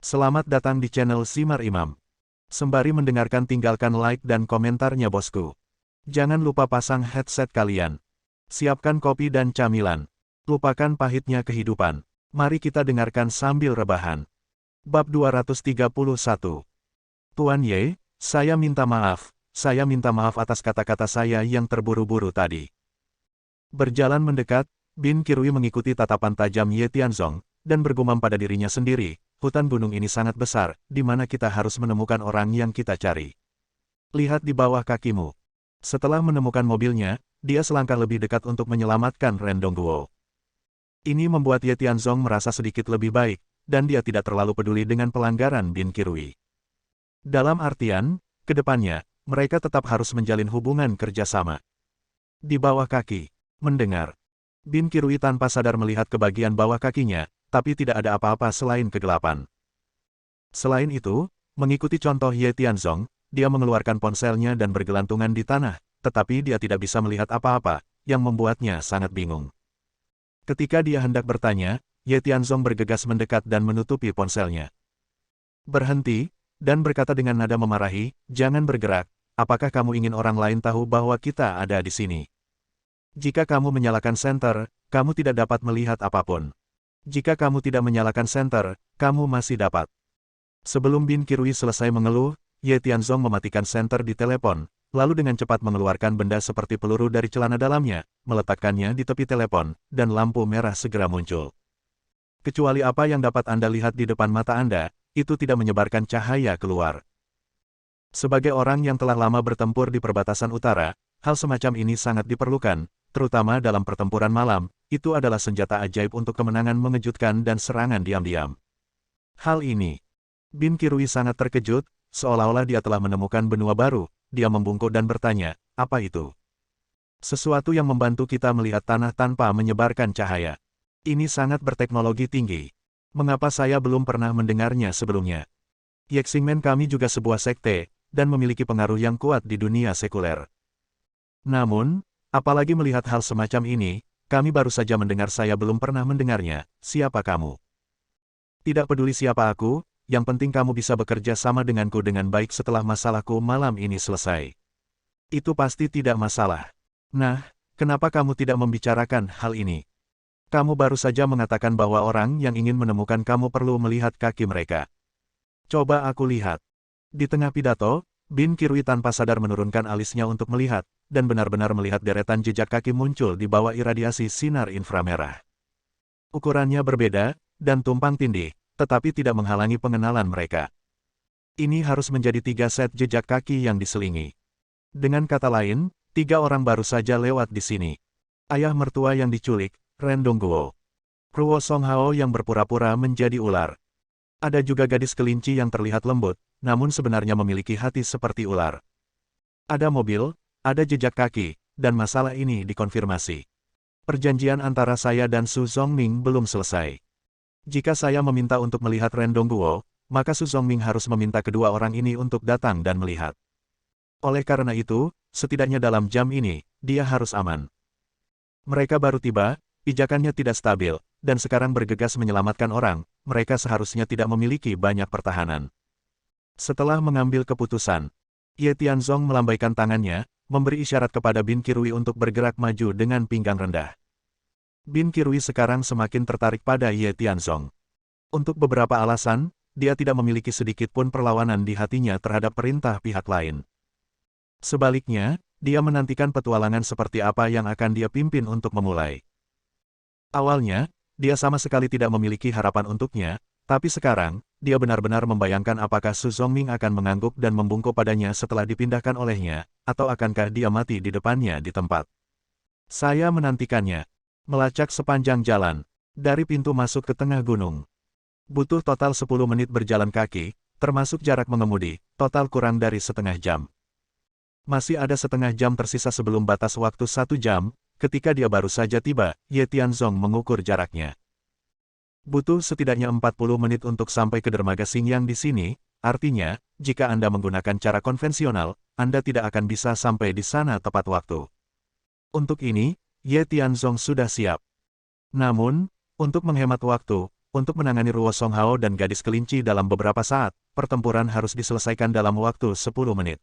Selamat datang di channel Simar Imam. Sembari mendengarkan tinggalkan like dan komentarnya bosku. Jangan lupa pasang headset kalian. Siapkan kopi dan camilan. Lupakan pahitnya kehidupan. Mari kita dengarkan sambil rebahan. Bab 231. Tuan Ye, saya minta maaf. Saya minta maaf atas kata-kata saya yang terburu-buru tadi. Berjalan mendekat, Bin Kirui mengikuti tatapan tajam Ye Tianzong, dan bergumam pada dirinya sendiri, hutan gunung ini sangat besar, di mana kita harus menemukan orang yang kita cari. Lihat di bawah kakimu. Setelah menemukan mobilnya, dia selangkah lebih dekat untuk menyelamatkan Ren Dongguo. Ini membuat Ye Tianzong merasa sedikit lebih baik, dan dia tidak terlalu peduli dengan pelanggaran Bin Kirui. Dalam artian, ke depannya, mereka tetap harus menjalin hubungan kerjasama. Di bawah kaki, mendengar. Bin Kirui tanpa sadar melihat ke bagian bawah kakinya, tapi tidak ada apa-apa selain kegelapan. Selain itu, mengikuti contoh Ye Tianzong, dia mengeluarkan ponselnya dan bergelantungan di tanah, tetapi dia tidak bisa melihat apa-apa, yang membuatnya sangat bingung. Ketika dia hendak bertanya, Ye Tianzong bergegas mendekat dan menutupi ponselnya. Berhenti, dan berkata dengan nada memarahi, "Jangan bergerak, apakah kamu ingin orang lain tahu bahwa kita ada di sini? Jika kamu menyalakan senter, kamu tidak dapat melihat apapun. Jika kamu tidak menyalakan senter, kamu masih dapat." Sebelum Bin Kirui selesai mengeluh, Ye Tianzong mematikan senter di telepon, lalu dengan cepat mengeluarkan benda seperti peluru dari celana dalamnya, meletakkannya di tepi telepon, dan lampu merah segera muncul. Kecuali apa yang dapat Anda lihat di depan mata Anda, itu tidak menyebarkan cahaya keluar. Sebagai orang yang telah lama bertempur di perbatasan utara, hal semacam ini sangat diperlukan, terutama dalam pertempuran malam. Itu adalah senjata ajaib untuk kemenangan mengejutkan dan serangan diam-diam. Hal ini, Bin Kirui sangat terkejut, seolah-olah dia telah menemukan benua baru. Dia membungkuk dan bertanya, "Apa itu?" "Sesuatu yang membantu kita melihat tanah tanpa menyebarkan cahaya. Ini sangat berteknologi tinggi. Mengapa saya belum pernah mendengarnya sebelumnya? Yexingmen kami juga sebuah sekte, dan memiliki pengaruh yang kuat di dunia sekuler. Namun, apalagi melihat hal semacam ini, kami baru saja mendengar. Saya belum pernah mendengarnya. Siapa kamu?" "Tidak peduli siapa aku, yang penting kamu bisa bekerja sama denganku dengan baik setelah masalahku malam ini selesai." "Itu pasti tidak masalah. Nah, kenapa kamu tidak membicarakan hal ini? Kamu baru saja mengatakan bahwa orang yang ingin menemukan kamu perlu melihat kaki mereka. Coba aku lihat." Di tengah pidato, Bin Kirui tanpa sadar menurunkan alisnya untuk melihat, dan benar-benar melihat deretan jejak kaki muncul di bawah iradiasi sinar inframerah. Ukurannya berbeda, dan tumpang tindih, tetapi tidak menghalangi pengenalan mereka. Ini harus menjadi 3 set jejak kaki yang diselingi. Dengan kata lain, 3 orang baru saja lewat di sini. Ayah mertua yang diculik, Ren Dongguo. Ruo Songhao yang berpura-pura menjadi ular. Ada juga gadis kelinci yang terlihat lembut, namun sebenarnya memiliki hati seperti ular. Ada mobil, ada jejak kaki, dan masalah ini dikonfirmasi. Perjanjian antara saya dan Su Zongming belum selesai. Jika saya meminta untuk melihat Ren Dongguo, maka Su Zongming harus meminta kedua orang ini untuk datang dan melihat. Oleh karena itu, setidaknya dalam jam ini, dia harus aman. Mereka baru tiba, pijakannya tidak stabil, dan sekarang bergegas menyelamatkan orang. Mereka seharusnya tidak memiliki banyak pertahanan. Setelah mengambil keputusan, Ye Tianzong melambaikan tangannya, memberi isyarat kepada Bin Kirui untuk bergerak maju dengan pinggang rendah. Bin Kirui sekarang semakin tertarik pada Ye Tianzong. Untuk beberapa alasan, dia tidak memiliki sedikit pun perlawanan di hatinya terhadap perintah pihak lain. Sebaliknya, dia menantikan petualangan seperti apa yang akan dia pimpin untuk memulai. Awalnya, dia sama sekali tidak memiliki harapan untuknya, tapi sekarang, dia benar-benar membayangkan apakah Su Zongming akan mengangguk dan membungkuk padanya setelah dipindahkan olehnya, atau akankah dia mati di depannya di tempat. Saya menantikannya. Melacak sepanjang jalan, dari pintu masuk ke tengah gunung. Butuh total 10 menit berjalan kaki, termasuk jarak mengemudi, total kurang dari setengah jam. Masih ada setengah jam tersisa sebelum batas waktu 1 jam, ketika dia baru saja tiba, Ye Tianzong mengukur jaraknya. Butuh setidaknya 40 menit untuk sampai ke dermaga Xingyang di sini, artinya, jika Anda menggunakan cara konvensional, Anda tidak akan bisa sampai di sana tepat waktu. Untuk ini, Ye Tianzong sudah siap. Namun, untuk menghemat waktu, Untuk menangani Ruo Songhao dan gadis kelinci dalam beberapa saat, pertempuran harus diselesaikan dalam waktu 10 menit.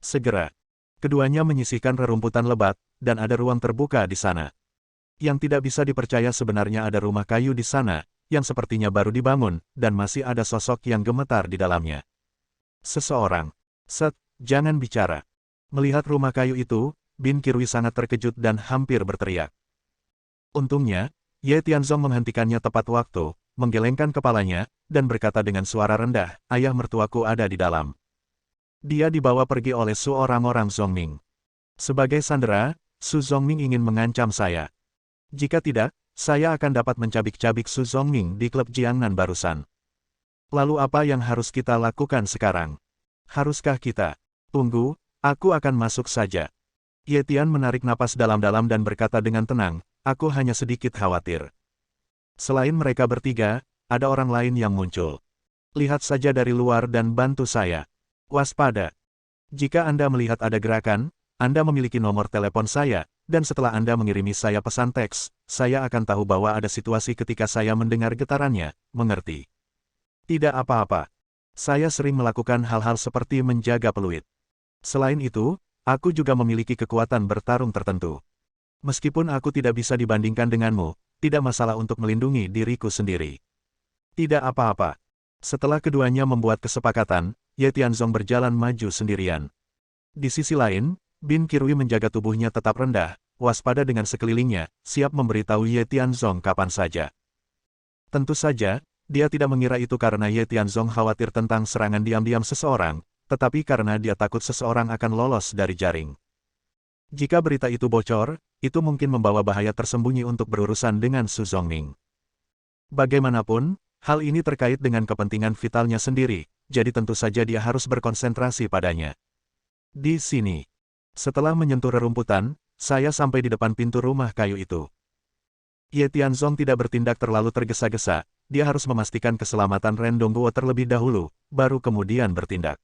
Segera. Keduanya menyisihkan rerumputan lebat, dan ada ruang terbuka di sana. Yang tidak bisa dipercaya sebenarnya ada rumah kayu di sana, yang sepertinya baru dibangun, dan masih ada sosok yang gemetar di dalamnya. Seseorang. Set, jangan bicara. Melihat rumah kayu itu, Bin Kirui sangat terkejut dan hampir berteriak. Untungnya, Ye Tianzong menghentikannya tepat waktu, menggelengkan kepalanya, dan berkata dengan suara rendah, "Ayah mertuaku ada di dalam. Dia dibawa pergi oleh Su orang-orang Zongming. Sebagai sandera, Su Zongming ingin mengancam saya. Jika tidak, saya akan dapat mencabik-cabik Su Zongming di klub Jiangnan barusan. Lalu apa yang harus kita lakukan sekarang? Haruskah kita tunggu? Aku akan masuk saja." Ye Tian menarik napas dalam-dalam dan berkata dengan tenang, "Aku hanya sedikit khawatir. Selain mereka bertiga, ada orang lain yang muncul. Lihat saja dari luar dan bantu saya. Waspada. Jika Anda melihat ada gerakan, Anda memiliki nomor telepon saya, dan setelah Anda mengirimi saya pesan teks, saya akan tahu bahwa ada situasi ketika saya mendengar getarannya, mengerti?" "Tidak apa-apa. Saya sering melakukan hal-hal seperti menjaga peluit. Selain itu, aku juga memiliki kekuatan bertarung tertentu. Meskipun aku tidak bisa dibandingkan denganmu, tidak masalah untuk melindungi diriku sendiri." "Tidak apa-apa." Setelah keduanya membuat kesepakatan, Ye Tianzong berjalan maju sendirian. Di sisi lain, Bin Kirui menjaga tubuhnya tetap rendah, waspada dengan sekelilingnya, siap memberitahu Ye Tianzong kapan saja. Tentu saja, dia tidak mengira itu karena Ye Tianzong khawatir tentang serangan diam-diam seseorang, tetapi karena dia takut seseorang akan lolos dari jaring. Jika berita itu bocor, itu mungkin membawa bahaya tersembunyi untuk berurusan dengan Su Zongming. Bagaimanapun, hal ini terkait dengan kepentingan vitalnya sendiri, jadi tentu saja dia harus berkonsentrasi padanya. Di sini. Setelah menyentuh rerumputan, saya sampai di depan pintu rumah kayu itu. Ye Tianzong tidak bertindak terlalu tergesa-gesa, dia harus memastikan keselamatan Ren Dongguo terlebih dahulu, baru kemudian bertindak.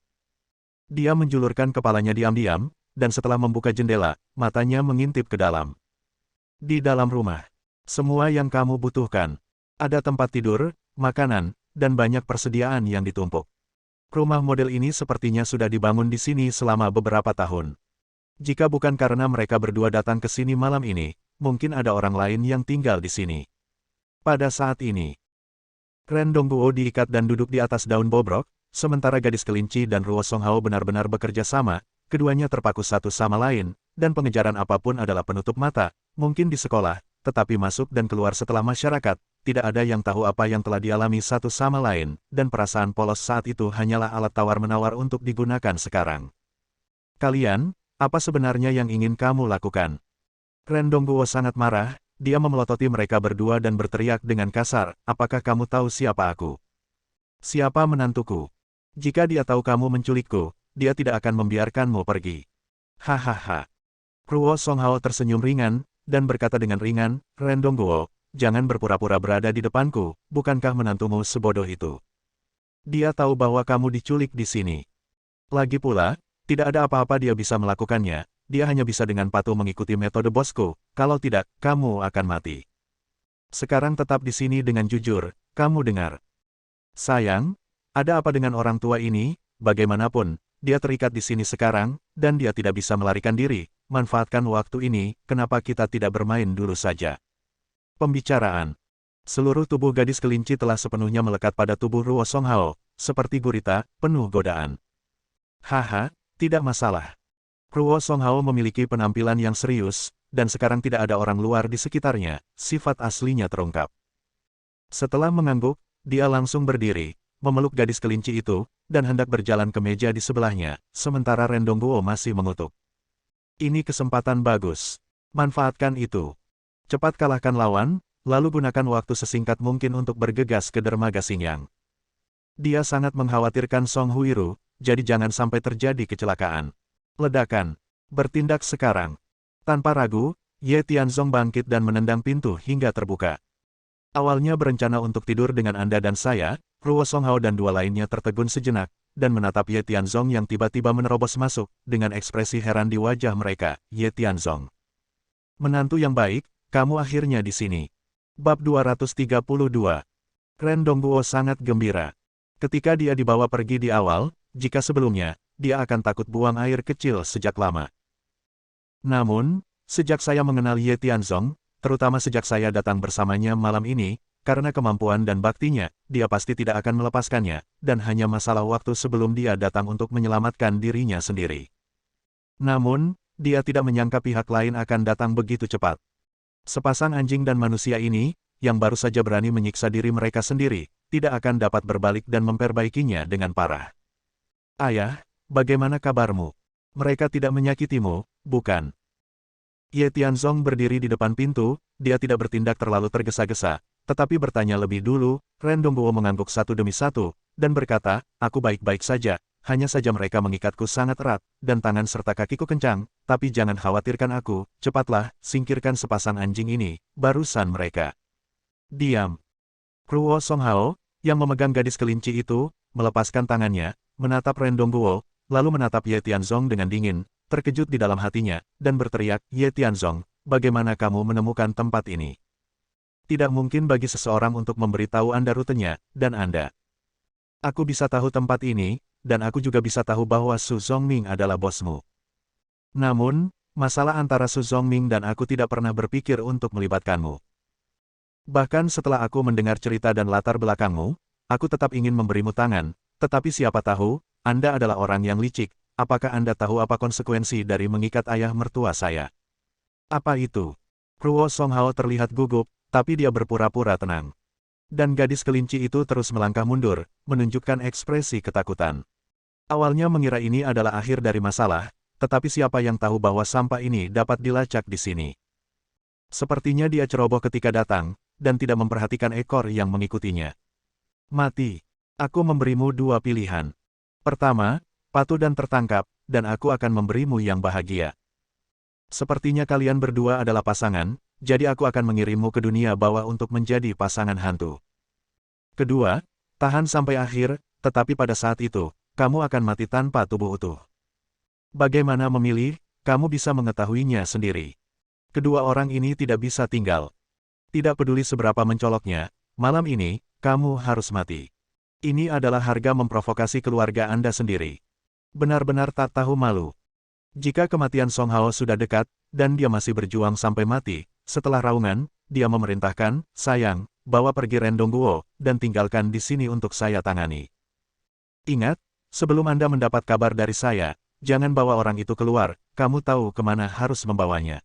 Dia menjulurkan kepalanya diam-diam, dan setelah membuka jendela, matanya mengintip ke dalam. Di dalam rumah. Semua yang kamu butuhkan. Ada tempat tidur, makanan, dan banyak persediaan yang ditumpuk. Rumah model ini sepertinya sudah dibangun di sini selama beberapa tahun. Jika bukan karena mereka berdua datang ke sini malam ini, mungkin ada orang lain yang tinggal di sini. Pada saat ini, Ren Dongguo diikat dan duduk di atas daun bobrok, sementara gadis kelinci dan Ruo Songhao benar-benar bekerja sama, keduanya terpaku satu sama lain, dan pengejaran apapun adalah penutup mata, mungkin di sekolah, tetapi masuk dan keluar setelah masyarakat, tidak ada yang tahu apa yang telah dialami satu sama lain, dan perasaan polos saat itu hanyalah alat tawar-menawar untuk digunakan sekarang. "Kalian, apa sebenarnya yang ingin kamu lakukan?" Ren Dongguo sangat marah, dia memelototi mereka berdua dan berteriak dengan kasar, "Apakah kamu tahu siapa aku? Siapa menantuku? Jika dia tahu kamu menculikku, dia tidak akan membiarkanmu pergi." Hahaha. Ruo Songhao tersenyum ringan, dan berkata dengan ringan, "Ren Dongguo, jangan berpura-pura berada di depanku, bukankah menantumu sebodoh itu? Dia tahu bahwa kamu diculik di sini. Lagi pula, tidak ada apa-apa dia bisa melakukannya, dia hanya bisa dengan patuh mengikuti metode bosku, kalau tidak, kamu akan mati. Sekarang tetap di sini dengan jujur, kamu dengar. Sayang, ada apa dengan orang tua ini? Bagaimanapun, dia terikat di sini sekarang, dan dia tidak bisa melarikan diri. Manfaatkan waktu ini, kenapa kita tidak bermain dulu saja?" Pembicaraan. Seluruh tubuh gadis kelinci telah sepenuhnya melekat pada tubuh Ruo Songhao, seperti gurita, penuh godaan. Haha, tidak masalah. Ruo Songhao memiliki penampilan yang serius, dan sekarang tidak ada orang luar di sekitarnya, sifat aslinya terungkap. Setelah mengangguk, dia langsung berdiri, memeluk gadis kelinci itu, dan hendak berjalan ke meja di sebelahnya, sementara Ren Dongguo masih mengutuk. "Ini kesempatan bagus. Manfaatkan itu. Cepat kalahkan lawan, lalu gunakan waktu sesingkat mungkin untuk bergegas ke dermaga Xingyang. Dia sangat mengkhawatirkan Song Huiru, jadi jangan sampai terjadi kecelakaan. Ledakan. Bertindak sekarang." Tanpa ragu, Ye Tianzong bangkit dan menendang pintu hingga terbuka. Awalnya berencana untuk tidur dengan Anda dan saya, Ruo Songhao dan dua lainnya tertegun sejenak, dan menatap Ye Tianzong yang tiba-tiba menerobos masuk, dengan ekspresi heran di wajah mereka. "Ye Tianzong. Menantu yang baik, kamu akhirnya di sini." Bab 232. Ren Dongguo sangat gembira. Ketika dia dibawa pergi di awal, jika sebelumnya, dia akan takut buang air kecil sejak lama. Namun, sejak saya mengenal Ye Tianzong, terutama sejak saya datang bersamanya malam ini, karena kemampuan dan baktinya, dia pasti tidak akan melepaskannya, dan hanya masalah waktu sebelum dia datang untuk menyelamatkan dirinya sendiri. Namun, dia tidak menyangka pihak lain akan datang begitu cepat. Sepasang anjing dan manusia ini, yang baru saja berani menyiksa diri mereka sendiri, tidak akan dapat berbalik dan memperbaikinya dengan parah. Ayah, bagaimana kabarmu? Mereka tidak menyakitimu, bukan? Ye Tianzong berdiri di depan pintu, dia tidak bertindak terlalu tergesa-gesa, tetapi bertanya lebih dulu. Ren Dongguo mengangguk satu demi satu, dan berkata, aku baik-baik saja, hanya saja mereka mengikatku sangat erat, dan tangan serta kakiku kencang, tapi jangan khawatirkan aku, cepatlah, singkirkan sepasang anjing ini, barusan mereka. Diam. Ruo Songhao, yang memegang gadis kelinci itu, melepaskan tangannya, menatap Ren Dongguo, lalu menatap Ye Tianzong dengan dingin, terkejut di dalam hatinya, dan berteriak, Ye Tianzong, bagaimana kamu menemukan tempat ini? Tidak mungkin bagi seseorang untuk memberitahu Anda rutenya, dan Anda. Aku bisa tahu tempat ini, dan aku juga bisa tahu bahwa Su Zongming adalah bosmu. Namun, masalah antara Su Zongming dan aku tidak pernah berpikir untuk melibatkanmu. Bahkan setelah aku mendengar cerita dan latar belakangmu, aku tetap ingin memberimu tangan, tetapi siapa tahu, Anda adalah orang yang licik. Apakah Anda tahu apa konsekuensi dari mengikat ayah mertua saya? Apa itu? Ruo Songhao terlihat gugup, tapi dia berpura-pura tenang. Dan gadis kelinci itu terus melangkah mundur, menunjukkan ekspresi ketakutan. Awalnya mengira ini adalah akhir dari masalah, tetapi siapa yang tahu bahwa sampah ini dapat dilacak di sini. Sepertinya dia ceroboh ketika datang, dan tidak memperhatikan ekor yang mengikutinya. Mati. Aku memberimu dua pilihan. Pertama, patuh dan tertangkap, dan aku akan memberimu yang bahagia. Sepertinya kalian berdua adalah pasangan, jadi aku akan mengirimmu ke dunia bawah untuk menjadi pasangan hantu. Kedua, tahan sampai akhir, tetapi pada saat itu, kamu akan mati tanpa tubuh utuh. Bagaimana memilih, kamu bisa mengetahuinya sendiri. Kedua orang ini tidak bisa tinggal. Tidak peduli seberapa mencoloknya, malam ini, kamu harus mati. Ini adalah harga memprovokasi keluarga Anda sendiri. Benar-benar tak tahu malu. Jika kematian Songhao sudah dekat, dan dia masih berjuang sampai mati, setelah raungan, dia memerintahkan, sayang, bawa pergi Ren Dongguo, dan tinggalkan di sini untuk saya tangani. Ingat, sebelum Anda mendapat kabar dari saya, jangan bawa orang itu keluar, kamu tahu kemana harus membawanya.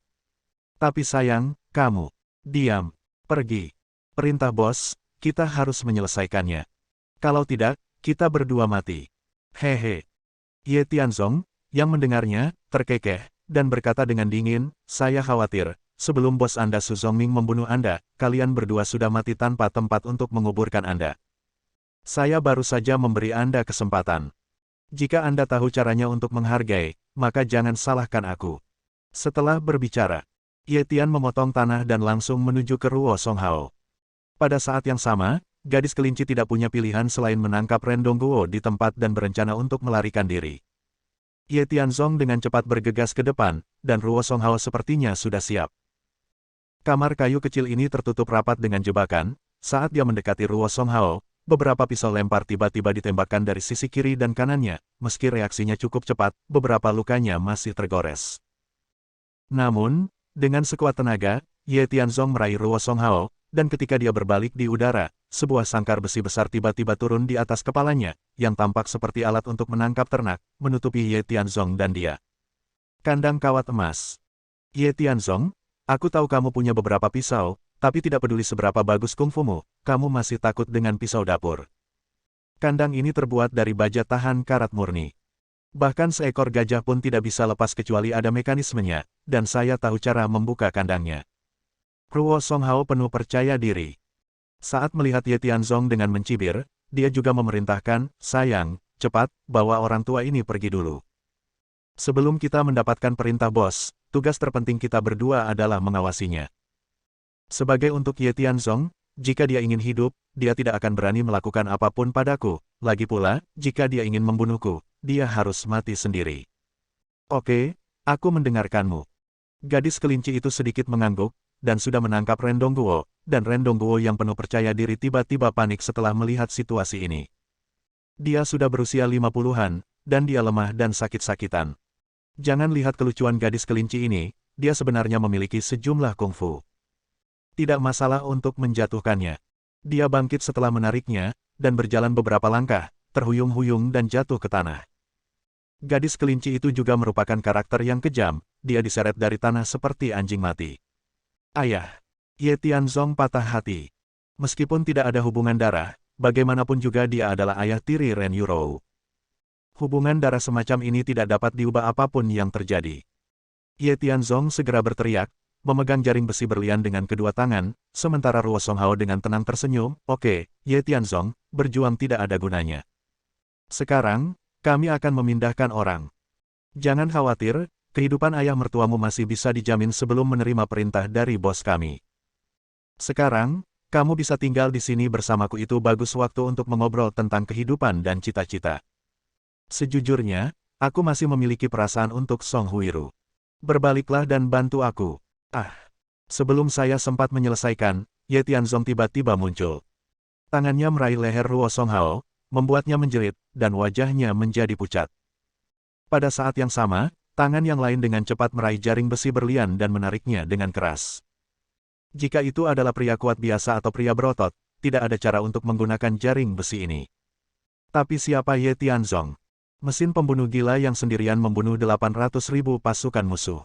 Tapi sayang, kamu, diam, pergi. Perintah bos, kita harus menyelesaikannya. Kalau tidak, kita berdua mati. Hehe. Ye Tianzong, yang mendengarnya, terkekeh, dan berkata dengan dingin, saya khawatir, sebelum bos Anda Su Zongming membunuh Anda, kalian berdua sudah mati tanpa tempat untuk menguburkan Anda. Saya baru saja memberi Anda kesempatan. Jika Anda tahu caranya untuk menghargai, maka jangan salahkan aku. Setelah berbicara, Ye Tian memotong tanah dan langsung menuju ke Ruo Songhao. Pada saat yang sama, gadis kelinci tidak punya pilihan selain menangkap Ren Dongguo di tempat dan berencana untuk melarikan diri. Ye Tianzong dengan cepat bergegas ke depan, dan Ruo Songhao sepertinya sudah siap. Kamar kayu kecil ini tertutup rapat dengan jebakan. Saat dia mendekati Ruo Songhao, beberapa pisau lempar tiba-tiba ditembakkan dari sisi kiri dan kanannya. Meski reaksinya cukup cepat, beberapa lukanya masih tergores. Namun, dengan sekuat tenaga, Ye Tianzong meraih Ruo Songhao, dan ketika dia berbalik di udara, sebuah sangkar besi besar tiba-tiba turun di atas kepalanya, yang tampak seperti alat untuk menangkap ternak, menutupi Ye Tianzong dan dia. Kandang kawat emas. Ye Tianzong, aku tahu kamu punya beberapa pisau, tapi tidak peduli seberapa bagus kungfumu, kamu masih takut dengan pisau dapur. Kandang ini terbuat dari baja tahan karat murni. Bahkan seekor gajah pun tidak bisa lepas kecuali ada mekanismenya, dan saya tahu cara membuka kandangnya. Ruo Songhao penuh percaya diri. Saat melihat Ye Tianzong dengan mencibir, dia juga memerintahkan, sayang, cepat, bawa orang tua ini pergi dulu. Sebelum kita mendapatkan perintah bos, tugas terpenting kita berdua adalah mengawasinya. Sebagai untuk Ye Tianzong, jika dia ingin hidup, dia tidak akan berani melakukan apapun padaku. Lagi pula, jika dia ingin membunuhku, dia harus mati sendiri. Oke, aku mendengarkanmu. Gadis kelinci itu sedikit mengangguk, dan sudah menangkap Ren Dongguo, dan Ren Dongguo yang penuh percaya diri tiba-tiba panik setelah melihat situasi ini. Dia sudah berusia 50-an, dan dia lemah dan sakit-sakitan. Jangan lihat kelucuan gadis kelinci ini, dia sebenarnya memiliki sejumlah kungfu. Tidak masalah untuk menjatuhkannya. Dia bangkit setelah menariknya, dan berjalan beberapa langkah, terhuyung-huyung dan jatuh ke tanah. Gadis kelinci itu juga merupakan karakter yang kejam, dia diseret dari tanah seperti anjing mati. Ayah. Ye Tianzong patah hati. Meskipun tidak ada hubungan darah, bagaimanapun juga dia adalah ayah tiri Ren Yurou. Hubungan darah semacam ini tidak dapat diubah apapun yang terjadi. Ye Tianzong segera berteriak, memegang jaring besi berlian dengan kedua tangan, sementara Ruo Songhao dengan tenang tersenyum, "Oke, Ye Tianzong, berjuang tidak ada gunanya. Sekarang, kami akan memindahkan orang. Jangan khawatir, kehidupan ayah mertuamu masih bisa dijamin sebelum menerima perintah dari bos kami. Sekarang, kamu bisa tinggal di sini bersamaku itu bagus waktu untuk mengobrol tentang kehidupan dan cita-cita. Sejujurnya, aku masih memiliki perasaan untuk Song Huiru. Berbaliklah dan bantu aku." Sebelum saya sempat menyelesaikan, Ye Tianzong tiba-tiba muncul. Tangannya meraih leher Ruo Songhao, membuatnya menjerit, dan wajahnya menjadi pucat. Pada saat yang sama, tangan yang lain dengan cepat meraih jaring besi berlian dan menariknya dengan keras. Jika itu adalah pria kuat biasa atau pria berotot, tidak ada cara untuk menggunakan jaring besi ini. Tapi siapa Ye Tianzong? Mesin pembunuh gila yang sendirian membunuh 800.000 pasukan musuh.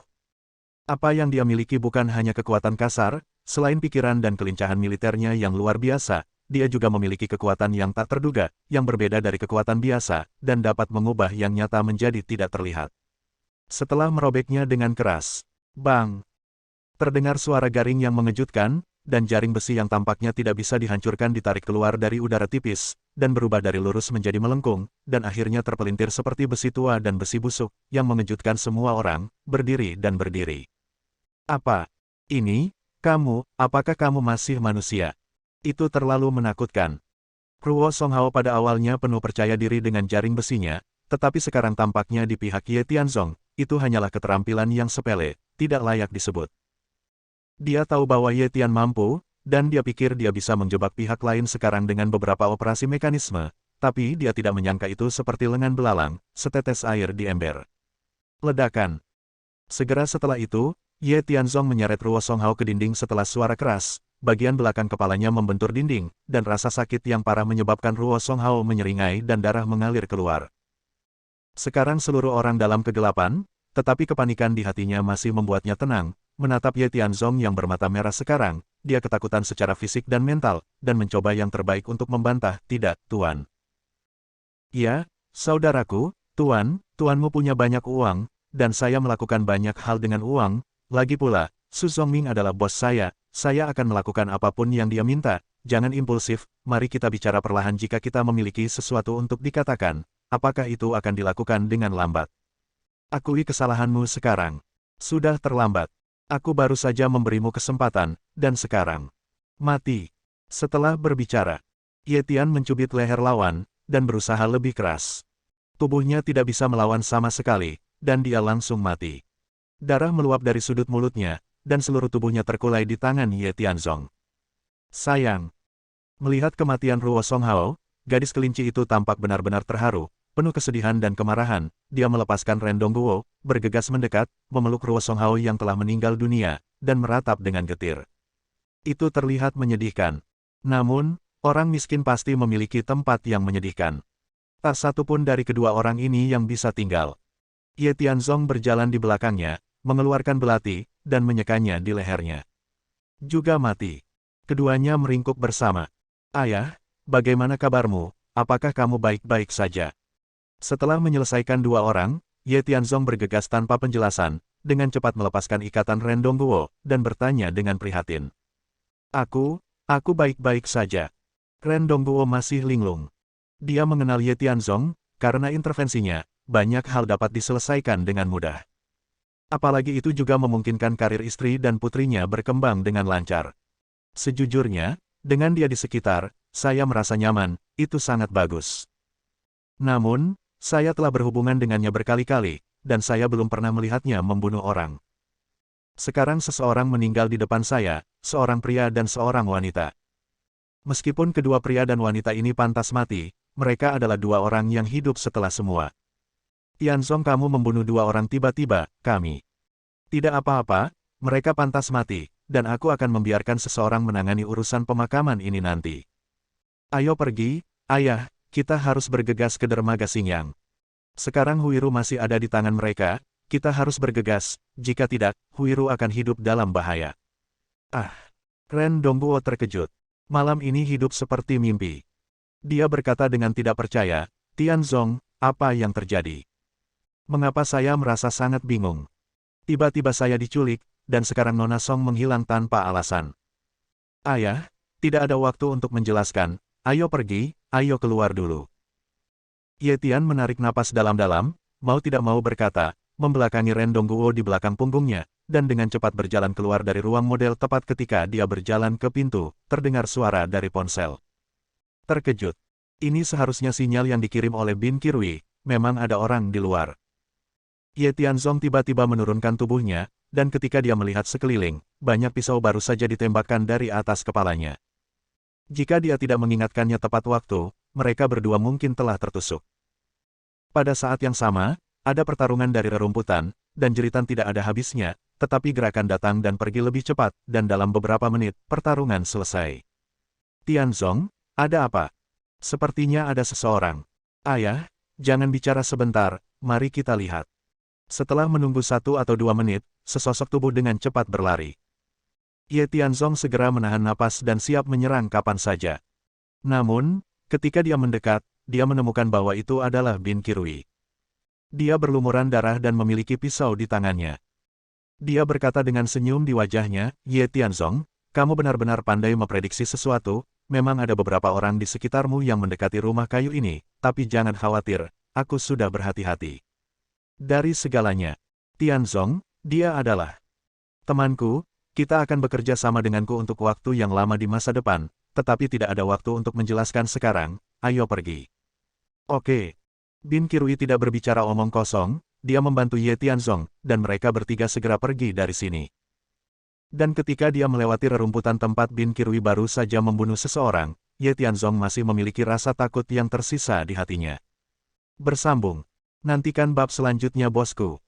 Apa yang dia miliki bukan hanya kekuatan kasar, selain pikiran dan kelincahan militernya yang luar biasa, dia juga memiliki kekuatan yang tak terduga, yang berbeda dari kekuatan biasa, dan dapat mengubah yang nyata menjadi tidak terlihat. Setelah merobeknya dengan keras, bang! Terdengar suara garing yang mengejutkan, dan jaring besi yang tampaknya tidak bisa dihancurkan ditarik keluar dari udara tipis, dan berubah dari lurus menjadi melengkung, dan akhirnya terpelintir seperti besi tua dan besi busuk, yang mengejutkan semua orang, berdiri dan berdiri. Apa? Ini? Kamu, apakah kamu masih manusia? Itu terlalu menakutkan. Ruo Songhao pada awalnya penuh percaya diri dengan jaring besinya, tetapi sekarang tampaknya di pihak Ye Tianzong, itu hanyalah keterampilan yang sepele, tidak layak disebut. Dia tahu bahwa Ye Tian mampu, dan dia pikir dia bisa menjebak pihak lain sekarang dengan beberapa operasi mekanisme, tapi dia tidak menyangka itu seperti lengan belalang, setetes air di ember. Ledakan. Segera setelah itu, Ye Tianzong menyeret Ruo Songhao ke dinding setelah suara keras, bagian belakang kepalanya membentur dinding, dan rasa sakit yang parah menyebabkan Ruo Songhao menyeringai dan darah mengalir keluar. Sekarang seluruh orang dalam kegelapan, tetapi kepanikan di hatinya masih membuatnya tenang, menatap Ye Tianzong yang bermata merah sekarang, dia ketakutan secara fisik dan mental, dan mencoba yang terbaik untuk membantah, "Tidak, Tuan." "Ya, saudaraku, Tuan, Tuanmu punya banyak uang, dan saya melakukan banyak hal dengan uang. Lagi pula, Su Zongming adalah bos saya akan melakukan apapun yang dia minta, jangan impulsif, mari kita bicara perlahan jika kita memiliki sesuatu untuk dikatakan, apakah itu akan dilakukan dengan lambat? Akui kesalahanmu sekarang. Sudah terlambat. Aku baru saja memberimu kesempatan, dan sekarang. Mati." Setelah berbicara, Ye Tian mencubit leher lawan, dan berusaha lebih keras. Tubuhnya tidak bisa melawan sama sekali, dan dia langsung mati. Darah meluap dari sudut mulutnya, dan seluruh tubuhnya terkulai di tangan Ye Tianzong. Sayang. Melihat kematian Ruo Songhao, gadis kelinci itu tampak benar-benar terharu, penuh kesedihan dan kemarahan, dia melepaskan Ren Dongguo, bergegas mendekat, memeluk Ruo Songhao yang telah meninggal dunia, dan meratap dengan getir. Itu terlihat menyedihkan. Namun, orang miskin pasti memiliki tempat yang menyedihkan. Tak satu pun dari kedua orang ini yang bisa tinggal. Ye Tianzong berjalan di belakangnya, mengeluarkan belati, dan menyekanya di lehernya. Juga mati. Keduanya meringkuk bersama. "Ayah, bagaimana kabarmu? Apakah kamu baik-baik saja?" Setelah menyelesaikan dua orang, Ye Tianzong bergegas tanpa penjelasan, dengan cepat melepaskan ikatan Ren Dongguo, dan bertanya dengan prihatin. Aku baik-baik saja." Ren Dongguo masih linglung. Dia mengenal Ye Tianzong, karena intervensinya, banyak hal dapat diselesaikan dengan mudah. Apalagi itu juga memungkinkan karir istri dan putrinya berkembang dengan lancar. Sejujurnya, dengan dia di sekitar, saya merasa nyaman, itu sangat bagus. Namun, saya telah berhubungan dengannya berkali-kali, dan saya belum pernah melihatnya membunuh orang. Sekarang seseorang meninggal di depan saya, seorang pria dan seorang wanita. Meskipun kedua pria dan wanita ini pantas mati, mereka adalah dua orang yang hidup setelah semua. Tianzong, kamu membunuh dua orang tiba-tiba, kami. Tidak apa-apa, mereka pantas mati, dan aku akan membiarkan seseorang menangani urusan pemakaman ini nanti. Ayo pergi, ayah, kita harus bergegas ke dermaga Xingyang. Sekarang Huiru masih ada di tangan mereka, kita harus bergegas, jika tidak, Huiru akan hidup dalam bahaya. Ah! Ren Dongguo terkejut. Malam ini hidup seperti mimpi. Dia berkata dengan tidak percaya, Tianzong, apa yang terjadi? Mengapa saya merasa sangat bingung? Tiba-tiba saya diculik, dan sekarang Nona Song menghilang tanpa alasan. Ayah, tidak ada waktu untuk menjelaskan, ayo pergi, ayo keluar dulu. Ye Tian menarik napas dalam-dalam, mau tidak mau berkata, membelakangi Ren Dongguo di belakang punggungnya, dan dengan cepat berjalan keluar dari ruang model tepat ketika dia berjalan ke pintu, terdengar suara dari ponsel. Terkejut. Ini seharusnya sinyal yang dikirim oleh Bin Kirui, memang ada orang di luar. Ye Tianzong tiba-tiba menurunkan tubuhnya, dan ketika dia melihat sekeliling, banyak pisau baru saja ditembakkan dari atas kepalanya. Jika dia tidak mengingatkannya tepat waktu, mereka berdua mungkin telah tertusuk. Pada saat yang sama, ada pertarungan dari rerumputan, dan jeritan tidak ada habisnya, tetapi gerakan datang dan pergi lebih cepat, dan dalam beberapa menit, pertarungan selesai. Tianzong, ada apa? Sepertinya ada seseorang. Ayah, jangan bicara sebentar, mari kita lihat. Setelah menunggu 1 atau 2 menit, sesosok tubuh dengan cepat berlari. Ye Tianzong segera menahan napas dan siap menyerang kapan saja. Namun, ketika dia mendekat, dia menemukan bahwa itu adalah Bin Kirui. Dia berlumuran darah dan memiliki pisau di tangannya. Dia berkata dengan senyum di wajahnya, Ye Tianzong, kamu benar-benar pandai memprediksi sesuatu, memang ada beberapa orang di sekitarmu yang mendekati rumah kayu ini, tapi jangan khawatir, aku sudah berhati-hati. Dari segalanya, Tianzong, dia adalah temanku, kita akan bekerja sama denganku untuk waktu yang lama di masa depan, tetapi tidak ada waktu untuk menjelaskan sekarang, ayo pergi. Oke. Bin Kirui tidak berbicara omong kosong, dia membantu Ye Tianzong, dan mereka bertiga segera pergi dari sini. Dan ketika dia melewati rerumputan tempat Bin Kirui baru saja membunuh seseorang, Ye Tianzong masih memiliki rasa takut yang tersisa di hatinya. Bersambung. Nantikan bab selanjutnya bosku.